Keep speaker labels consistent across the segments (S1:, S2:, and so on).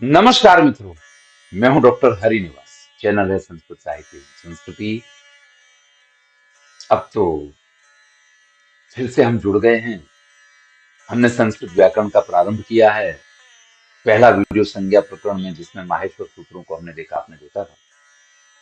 S1: नमस्कार मित्रों, मैं हूं डॉक्टर हरिनिवास। चैनल है संस्कृत साहित्य संस्कृति। अब तो फिर से हम जुड़ गए हैं। हमने संस्कृत व्याकरण का प्रारंभ किया है। पहला वीडियो संज्ञा प्रकरण में, जिसमें माहेश्वर सूत्रों को हमने देखा, आपने देखा था।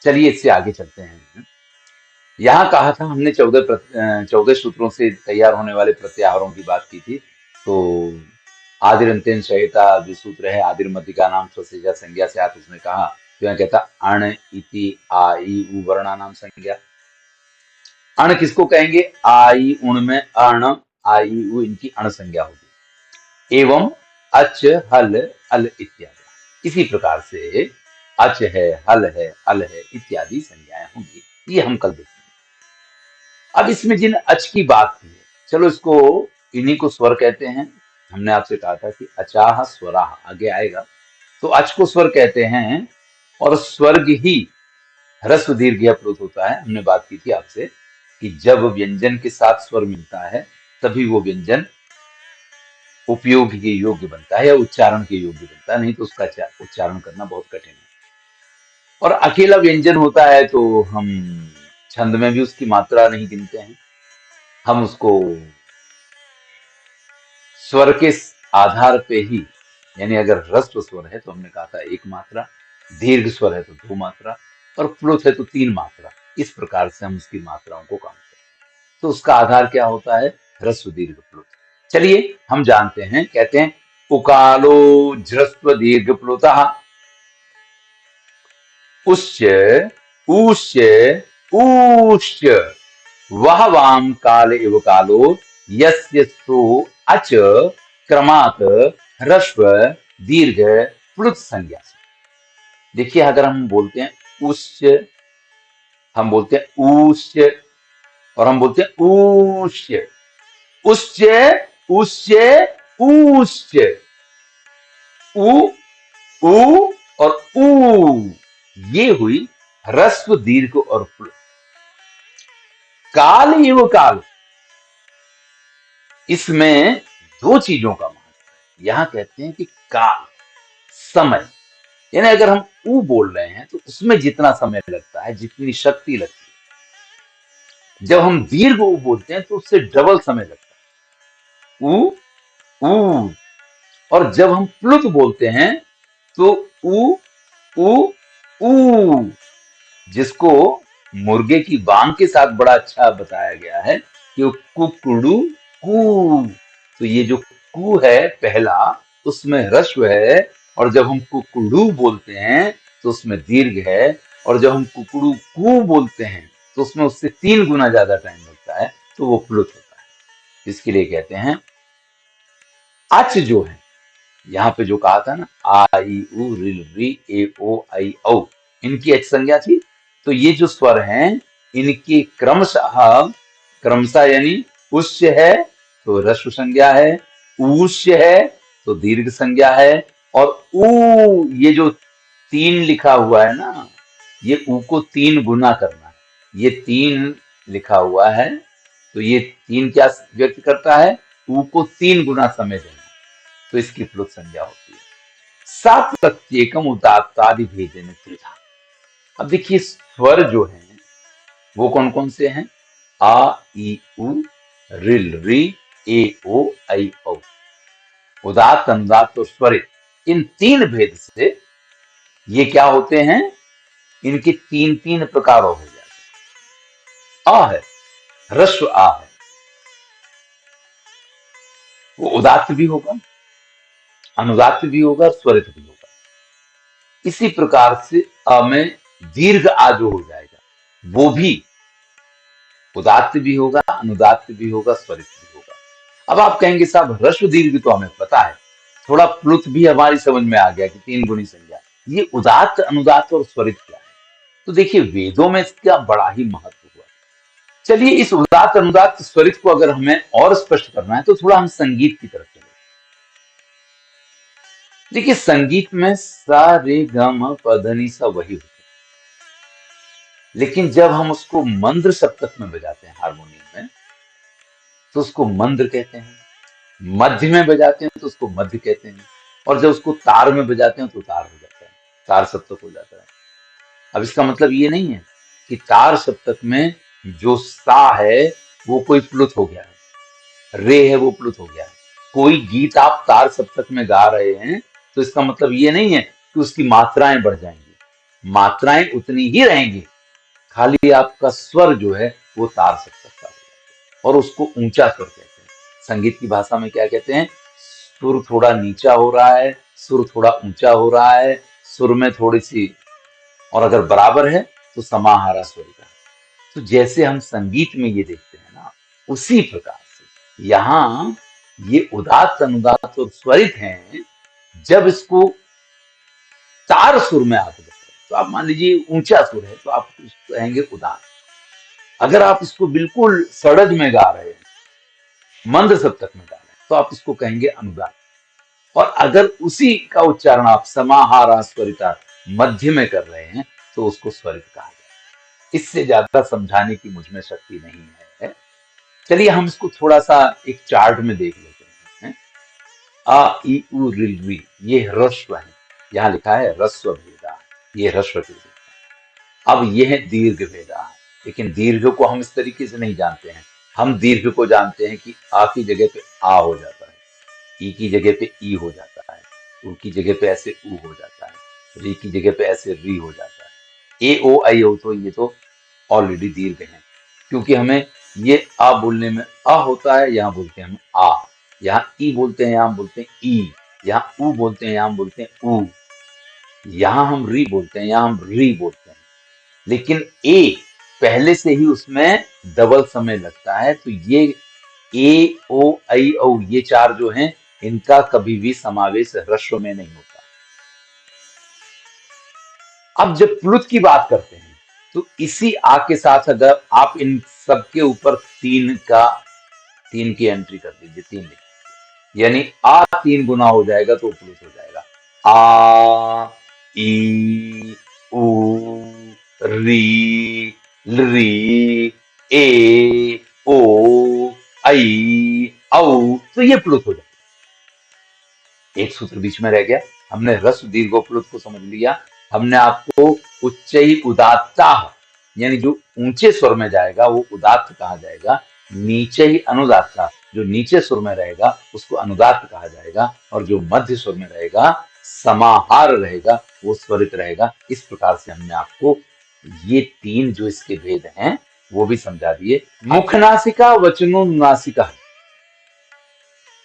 S1: चलिए इससे आगे चलते हैं। यहाँ कहा था हमने 14 सूत्रों से तैयार होने वाले प्रत्याहारों की बात की थी। तो आदिर अंत्यन संहिता जो सूत्र है, आदिर मध्य का नाम स्वसेजा संज्ञा से आत, उसने कहा, तो यहाँ कहता अण इति आ ई उ वर्णा नाम संज्ञा। अण किसको कहेंगे? आई उण में अण, आई उ इनकी अण संज्ञा होगी। एवं अच हल अल इत्यादि। इसी प्रकार से अच है, हल है, अल है इत्यादि संज्ञाएं होंगी। ये हम कल देखेंगे। अब इसमें जिन अच की बात की है, चलो इसको, इन्हीं को स्वर कहते हैं। हमने आपसे कहा था कि अचाह स्वराह आगे आएगा, तो अच को स्वर कहते हैं। और स्वर्ग ही ह्रस्व दीर्घ या प्लुत होता है। हमने बात की थी आपसे कि जब व्यंजन के साथ स्वर मिलता है तभी वो व्यंजन उपयोग के योग्य बनता है या उच्चारण के योग्य बनता है, नहीं तो उसका उच्चारण करना बहुत कठिन है। और अकेला व्यंजन होता है तो हम छंद में भी उसकी मात्रा नहीं गिनते हैं। हम उसको स्वर के आधार पे ही, यानी अगर ह्रस्व स्वर है तो हमने कहा था एक मात्रा, दीर्घ स्वर है तो दो मात्रा, और प्लुत है तो तीन मात्रा। इस प्रकार से हम उसकी मात्राओं को काउंट करते हैं। तो उसका आधार क्या होता है? ह्रस्व दीर्घ प्लुत। चलिए हम जानते हैं, कहते हैं उकालो ज्रस्व दीर्घ प्लुतः उश्च ऊश्च ऊश्च वह वाम काल इव कालो यस्य सो अच क्रमात् ह्रस्व दीर्घ प्लुत संज्ञा से। देखिए, अगर हम बोलते हैं उश्च, हम बोलते हैं ऊश्च, और हम बोलते हैं ऊश्च, उश्च उश्च ऊश्च, ऊ ऊ और ऊ, ये हुई ह्रस्व दीर्घ और प्लुत। काल इव काल, इसमें दो चीजों का महत्व है। यहां कहते हैं कि काल, समय, यानी अगर हम ऊ बोल रहे हैं तो उसमें जितना समय लगता है, जितनी शक्ति लगती है, जब हम दीर्घ ऊ बोलते हैं तो उससे डबल समय लगता है। ऊ ऊ। और जब हम प्लुत बोलते हैं तो ऊ ऊ ऊ, जिसको मुर्गे की बांग के साथ बड़ा अच्छा बताया गया है कि वो कुकड़ू कू। तो ये जो कू है पहला, उसमें ह्रस्व है, और जब हम कुकड़ू बोलते हैं तो उसमें दीर्घ है, और जब हम कुकड़ू कू बोलते हैं तो उसमें उससे 3 गुना ज्यादा टाइम लगता है, तो वो प्लुत होता है। इसके लिए कहते हैं अच जो है, यहाँ पे जो कहा था ना, आ ई उ रिल री ए ओ आई औ, इनकी अच संज्ञा थी। तो ये जो स्वर हैं, इनकी क्रमशः, क्रमशः यानी उच्च है तो ह्रस्व संज्ञा है, ऊष्य है तो दीर्घ संज्ञा है, और ऊ, ये जो 3 लिखा हुआ है ना, ये ऊ को 3 गुना करना है। ये 3 लिखा हुआ है, तो ये 3 क्या व्यक्त करता है? ऊ को 3 गुना समय देना, तो इसकी प्लुत संज्ञा होती है। सा प्रत्येकम उदात्तादि भेदन त्रिधा। अब देखिए, स्वर जो है वो कौन कौन से हैं? आ ई उ रिल री ए ओ आई औ। उदात्त, अनुदात्त और स्वरित, इन 3 भेद से ये क्या होते हैं? इनके 3 प्रकारों हो जाते हैं। आ है, ह्रस्व आ है, वो उदात्त भी होगा, अनुदात्त भी होगा, स्वरित भी होगा। इसी प्रकार से अ में दीर्घ आ जो हो जाएगा, वो भी उदात्त भी होगा, अनुदात्त भी होगा, स्वरित भी होगा। अब आप कहेंगे साहब, ह्रस्व दीर्घ तो हमें पता है, थोड़ा प्लुत भी हमारी समझ में आ गया कि 3 गुनी संज्ञा, ये उदात्त, अनुदात्त और स्वरित क्या है? तो देखिए, वेदों में इसका बड़ा ही महत्व हुआ। चलिए, इस उदात्त, अनुदात्त, स्वरित को अगर हमें और स्पष्ट करना है तो थोड़ा हम संगीत की तरफ चले। देखिए, संगीत में सा रे ग म प ध नि सा वही होता है, लेकिन जब हम उसको मंद्र सप्तक में बजाते हैं हारमोनियम में, तो उसको मंद्र कहते हैं। मध्य में बजाते हैं तो उसको मध्य कहते हैं। और जब उसको तार में बजाते हैं तो तार हो जाता है, तार सप्तक हो जाता है। अब इसका मतलब ये नहीं है कि तार सप्तक में जो सा है वो कोई प्लुत हो गया है, रे है वो प्लुत हो गया है। कोई गीत आप तार सप्तक में गा रहे हैं तो इसका मतलब ये नहीं है कि उसकी मात्राएं बढ़ जाएंगी, मात्राएं उतनी ही रहेंगी, खाली आपका स्वर जो है वो तार सप्तक का हो और उसको ऊंचा स्वर कहते हैं। संगीत की भाषा में क्या कहते हैं, सुर थोड़ा नीचा हो रहा है, सुर थोड़ा ऊंचा हो रहा है, सुर में थोड़ी सी, और अगर बराबर है तो समाहारा स्वरिता। तो जैसे हम संगीत में ये देखते हैं ना, उसी प्रकार से यहाँ ये उदात्त अनुदात्त और स्वरित हैं। जब इसको तार सुर में आप देखते हैं तो आप मान लीजिए ऊंचा सुर है तो आप इसको कहेंगे उदात्त। अगर आप इसको बिल्कुल सड़ज में गा रहे हैं, मंद सप्तक में गा रहे हैं, तो आप इसको कहेंगे अनुदात्त। और अगर उसी का उच्चारण आप समाहारा स्वरिता मध्य में कर रहे हैं तो उसको स्वरित कहा जाए। इससे ज्यादा समझाने की मुझ में शक्ति नहीं है। चलिए हम इसको थोड़ा सा एक चार्ट में देख लेते हैं। आ ई उ रि री, ये ह्रस्व है, यहाँ लिखा है ह्रस्व भेदा, ये ह्रस्व के भेद। अब ये है दीर्घ भेदा, लेकिन दीर्घ को हम इस तरीके से नहीं जानते हैं। हम दीर्घ को जानते हैं कि आ की जगह पे आ हो जाता है, ई की जगह पे ई हो जाता है, उ की जगह पे ऐसे उ हो जाता है, री की जगह पे ऐसे री हो जाता है। ए ओ आई ओ तो ये तो ऑलरेडी दीर्घ है, क्योंकि हमें ये आ बोलने में अ होता है, यहाँ बोलते हैं हम आ, यहाँ ई बोलते हैं, यहाँ हम बोलते हैं ई, यहाँ उ बोलते हैं, यहाँ हम बोलते हैं उ, यहाँ हम री बोलते हैं, यहाँ हम री बोलते हैं। लेकिन ए पहले से ही उसमें डबल समय लगता है, तो ये ए ओ आई औ ये चार जो हैं इनका कभी भी समावेश ह्रस्व में नहीं होता। अब जब प्लुत की बात करते हैं तो इसी आ के साथ अगर आप इन सबके ऊपर तीन की एंट्री कर दीजिए, तीन लिख, यानी आ तीन गुना हो जाएगा तो प्लुत हो जाएगा। आ ई उ री ली ए ओ आई औ, तो ये प्लुत हो जाएगा। एक सूत्र बीच में रह गया। हमने ह्रस्व दीर्घ प्लुत को समझ लिया। हमने आपको उच्चई उदात्ता, यानी जो ऊंचे स्वर में जाएगा वो उदात्त कहा जाएगा, नीचे ही अनुदात्ता, जो नीचे सुर में रहेगा उसको अनुदात्त कहा जाएगा, और जो मध्य सुर में रहेगा, समाहार रहेगा, वो स्वरित रहेगा। इस प्रकार से हमने आपको ये तीन जो इसके भेद हैं वो भी समझा दिए। मुख नासिका वचनोनुनासिका,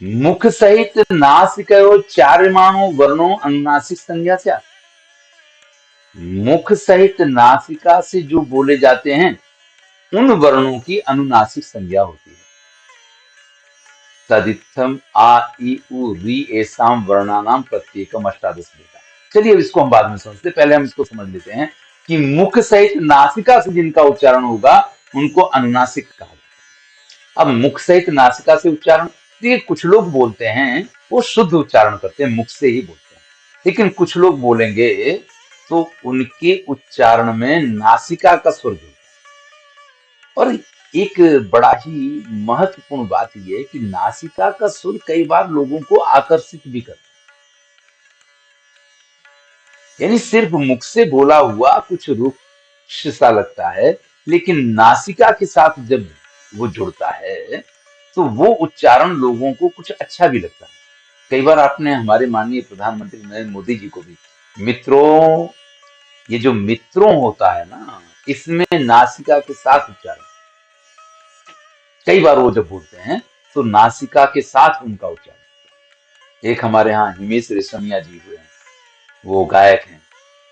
S1: मुख सहित नासिकयो चार्यमाणो वर्णो अनुनासिक संज्ञा से। मुख सहित नासिका से जो बोले जाते हैं उन वर्णों की अनुनासिक संज्ञा होती है। तदित्थम आ ई उ री एसाम वर्णानाम प्रत्येकम अष्टादश भेदा। चलिए अब इसको हम बाद में समझते, पहले हम इसको समझ लेते हैं कि मुख सहित नासिका से जिनका उच्चारण होगा उनको अनुनासिक कहा जाता है। अब मुख सहित नासिका से उच्चारण, देखिए कुछ लोग बोलते हैं वो शुद्ध उच्चारण करते हैं, मुख से ही बोलते हैं, लेकिन कुछ लोग बोलेंगे तो उनके उच्चारण में नासिका का स्वर जुड़ता है। और एक बड़ा ही महत्वपूर्ण बात यह है कि नासिका का सुर कई बार लोगों को आकर्षित भी करता है, यानी सिर्फ मुख से बोला हुआ कुछ रुक्ष सा लगता है, लेकिन नासिका के साथ जब वो जुड़ता है तो वो उच्चारण लोगों को कुछ अच्छा भी लगता है। कई बार आपने हमारे माननीय प्रधानमंत्री नरेंद्र मोदी जी को भी मित्रों, ये जो मित्रों होता है ना, इसमें नासिका के साथ उच्चारण, कई बार वो जब बोलते हैं तो नासिका के साथ उनका उच्चारण। एक हमारे यहाँ हिमेश रेशमिया जी हुए हैं, वो गायक हैं,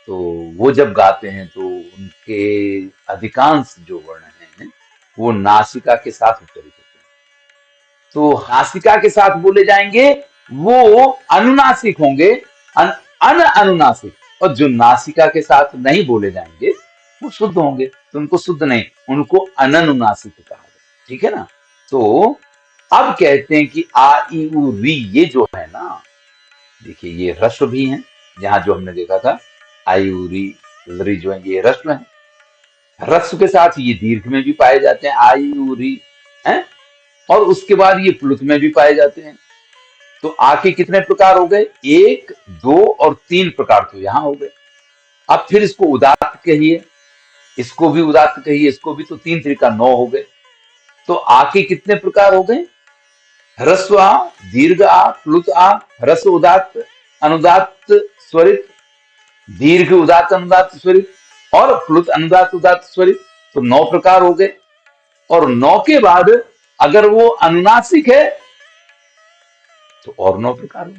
S1: तो वो जब गाते हैं तो उनके अधिकांश जो वर्ण हैं वो नासिका के साथ उच्चारित होते हैं। तो नासिका के साथ बोले जाएंगे वो अनुनासिक होंगे, अन अनुनासिक, और जो नासिका के साथ नहीं बोले जाएंगे वो शुद्ध होंगे, तो उनको शुद्ध नहीं, उनको अननुनासिक कहा जाए। ठीक है ना। तो अब कहते हैं कि आ ई उ री ये जो है ना, देखिए ये ह्रस्व भी हैं, यहां जो हमने देखा था आई उ री जो है ये ह्रस्व है, ह्रस्व के साथ ये दीर्घ में भी पाए जाते हैं आई उ री है, और उसके बाद ये प्लुत में भी पाए जाते हैं। तो आ के कितने प्रकार हो गए? 1, 2 और 3 प्रकार तो यहां हो गए। अब फिर इसको उदात्त कहिए, इसको भी उदात्त कहिए, इसको भी, तो 3 त्रिका 9 हो गए। तो आ के कितने प्रकार हो गए? ह्रस्व आ, दीर्घ आ, प्लुत आ, ह्रस्व उदात्त, अनुदात्त, स्वरित, दीर्घ उदात्त अनुदात्त स्वरित और प्लुत अनुदात्त उदात्त स्वरित। तो 9 प्रकार हो गए। और 9 के बाद अगर वो अनुनासिक है तो और 9 प्रकार हो,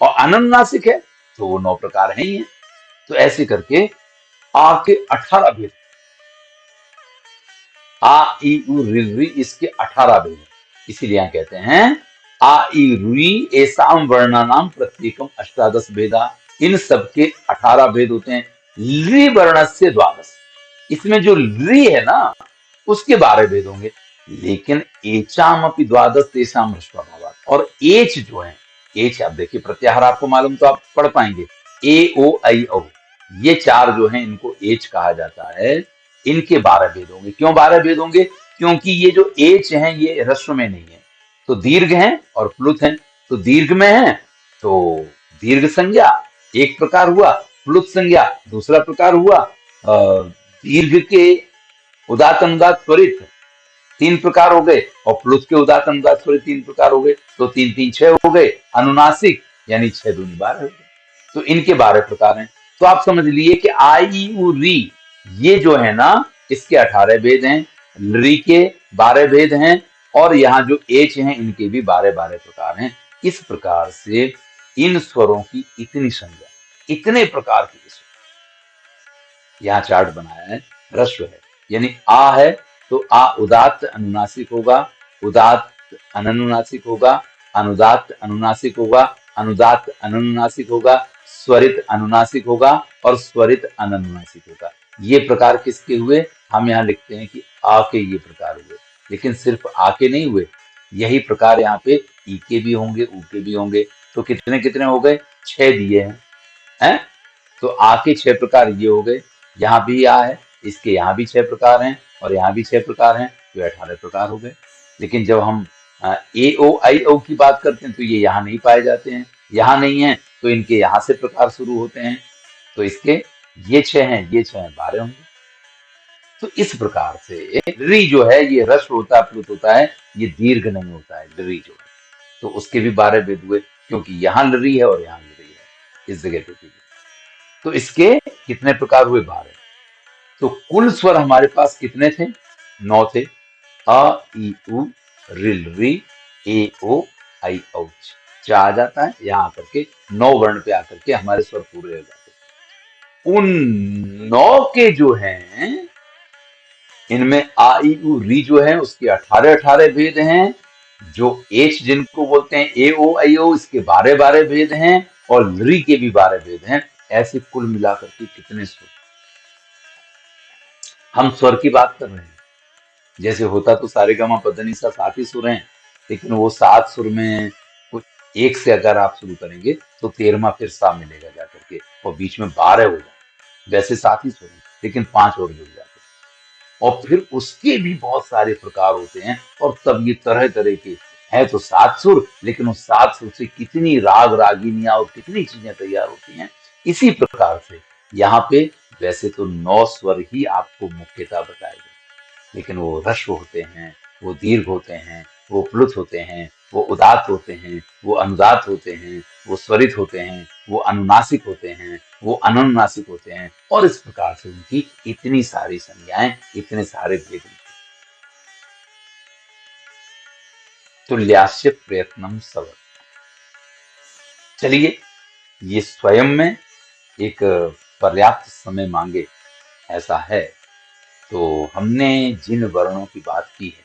S1: और अनुनासिक है तो वो 9 प्रकार है ही है। तो ऐसे करके आ के 18 भेद, आ ई उ रि री, इसके 18 भेद हैं। इसीलिए यहां कहते हैं आ ई री एसाम वर्णानाम प्रत्येकम अष्टादश भेदा। इन सबके 18 भेद होते हैं। ली वर्णस्य द्वादश, इसमें जो ली है ना उसके 12 भेद होंगे। लेकिन एचाम अपि द्वादश तेषाम ह्रस्वभावात्। और एच जो है, एच आप देखिए प्रत्याहार आपको मालूम तो आप पढ़ पाएंगे। ए ओ आई औ, ये 4 जो हैं इनको एच कहा जाता है। इनके 12 भेद होंगे। क्यों 12 भेद होंगे? क्योंकि ये जो एच हैं ये ह्रस्व में नहीं है, तो दीर्घ हैं और प्लुत हैं। तो दीर्घ में है तो दीर्घ संज्ञा एक प्रकार हुआ, प्लुत संज्ञा दूसरा प्रकार हुआ, दीर्घ के उदात्त अनुदात्त त्वरित 3 प्रकार हो गए, और प्लुत के उदात्त अनुदात्त स्वरित 3 प्रकार हो गए। तो 3 3 6 हो गए। अनुनासिक यानी 6 दूनी 12 हो गए। तो इनके 12 प्रकार हैं। तो आप समझ लिए कि आई उ री ये जो है ना इसके 18 भेद हैं, री के 12 भेद हैं, और यहाँ जो एच हैं इनके भी 12 12 प्रकार हैं। इस प्रकार से इन स्वरों की इतनी संज्ञा, इतने प्रकार की यहाँ चार्ट बनाया है। ह्रस्व है यानी आ है तो आ उदात्त अनुनासिक होगा, उदात्त अनुनासिक होगा, अनुदात्त अनुनासिक होगा, अनुदात्त अनुनासिक होगा, स्वरित अनुनासिक होगा और स्वरित अनुनासिक होगा। ये प्रकार किसके हुए? हम यहाँ लिखते हैं कि आ के ये प्रकार हुए। लेकिन सिर्फ आ के नहीं हुए, यही प्रकार यहाँ पे ई के भी होंगे, ऊ के भी होंगे। तो कितने कितने हो गए? 6 दिए हैं। तो आ के 6 प्रकार ये हो गए। यहाँ भी आ है, इसके यहाँ भी 6 प्रकार हैं, और यहाँ भी 6 प्रकार हैं, तो 18 प्रकार हो गए। लेकिन जब हम ए ओ आई ओ की बात करते हैं तो ये यहाँ नहीं पाए जाते हैं। यहाँ नहीं है तो इनके यहाँ से प्रकार शुरू होते हैं। तो इसके ये 6 हैं, ये 6 हैं, 12 होंगे। तो इस प्रकार से री जो है ये ह्रस्व होता है, प्लुत होता है, ये दीर्घ नहीं होता है री जो है। तो उसके भी 12 भेद हुए, क्योंकि यहाँ लरी है और यहाँ लरी है, इस जगह पे भी। तो इसके कितने प्रकार हुए? 12। तो कुल स्वर हमारे पास कितने थे? 9 थे। अ ई उ रिल री ए ओ आई औ। चा आ जाता है यहाँ आकर के, 9 वर्ण पे आकर के हमारे स्वर पूरे हो जाते हैं। उन 9 के जो हैं इनमें आ ई उ री जो है उसके 18 18 भेद हैं। जो एच जिनको बोलते हैं ए ओ आई ओ, इसके 12 12 भेद हैं, और री के भी 12 भेद हैं। ऐसे कुल मिलाकर के कितने स्वर? हम स्वर की बात कर रहे हैं। जैसे होता तो सारेगामा पधनिसा 7 ही सुर हैं, लेकिन वो 7 सुर में कुछ एक से अगर आप शुरू करेंगे तो 13वां फिर सा मिलेगा जाकर के, और बीच में 12 हो जाए। वैसे 7 ही सुर हैं, लेकिन 5 और जुड़ जाते हैं। और फिर उसके भी बहुत सारे प्रकार होते हैं, और तब ये तरह तरह के है। तो 7 सुर, लेकिन उस 7 सुर से कितनी राग रागिनियां और कितनी चीजें तैयार होती हैं। इसी प्रकार से यहाँ पे वैसे तो 9 स्वर ही आपको मुख्यतः बताए गए, लेकिन वो ह्रस्व होते हैं, वो दीर्घ होते हैं, वो प्लुत होते हैं, वो उदात्त होते हैं, वो अनुदात्त होते हैं, वो स्वरित होते हैं, वो अनुनासिक होते हैं, वो अनुनासिक होते हैं, और इस प्रकार से उनकी इतनी सारी संज्ञाएं, इतने सारे भेद। तुल्यास्य प्रयत्नम सवर। चलिए, ये स्वयं में एक पर्याप्त समय मांगे ऐसा है। तो हमने जिन वर्णों की बात की है,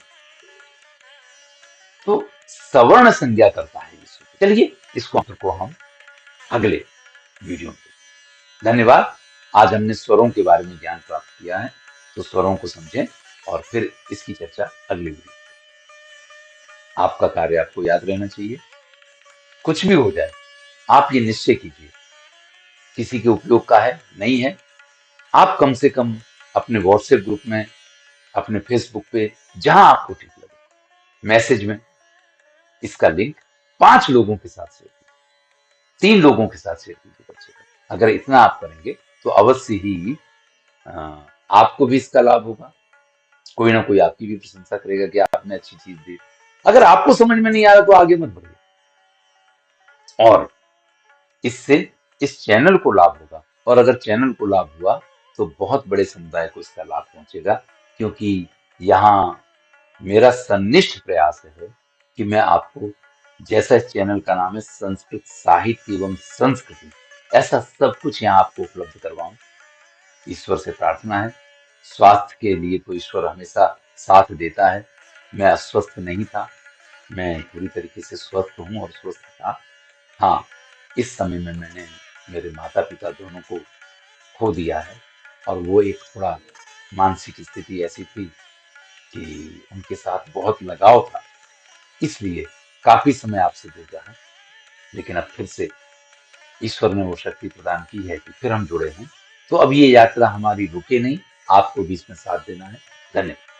S1: तो सवर्ण संज्ञा करता है ये सूत्र। चलिए इसको को हम अगले वीडियो में। धन्यवाद। आज हमने स्वरों के बारे में ज्ञान प्राप्त किया है, तो स्वरों को समझें और फिर इसकी चर्चा अगले वीडियो। आपका कार्य आपको याद रहना चाहिए। कुछ भी हो जाए आप ये निश्चय कीजिए, किसी के उपयोग का है नहीं है, आप कम से कम अपने व्हाट्सएप ग्रुप में, अपने फेसबुक पे, जहां आपको ठीक लगे, मैसेज में इसका लिंक 5 लोगों के साथ शेयर कीजिए, 3 लोगों के साथ शेयर कीजिए कम से कम। अगर इतना आप करेंगे तो अवश्य ही अ, आपको भी इसका लाभ होगा। कोई ना कोई आपकी भी प्रशंसा करेगा कि आपने अच्छी चीज दी। अगर आपको समझ में नहीं आ रहा तो आगे मत बढ़िए। और इससे इस चैनल को लाभ होगा, और अगर चैनल को लाभ हुआ तो बहुत बड़े समुदाय को इसका लाभ पहुंचेगा, क्योंकि यहाँ मेरा सन्निष्ठ प्रयास है कि मैं आपको, जैसा इस चैनल का नाम है संस्कृत साहित्य एवं संस्कृति, ऐसा सब कुछ यहाँ आपको उपलब्ध करवाऊं। ईश्वर से प्रार्थना है, स्वास्थ्य के लिए तो ईश्वर हमेशा साथ देता है। मैं अस्वस्थ नहीं था, मैं पूरी तरीके से स्वस्थ हूँ और स्वस्थ था। हाँ, इस समय में मैंने मेरे माता पिता दोनों को खो दिया है, और वो एक थोड़ा मानसिक स्थिति ऐसी थी कि उनके साथ बहुत लगाव था, इसलिए काफी समय आपसे दूर रहा। लेकिन अब फिर से ईश्वर ने वो शक्ति प्रदान की है कि फिर हम जुड़े हैं। तो अब ये यात्रा हमारी रुके नहीं, आपको भी इसमें साथ देना है। धन्यवाद।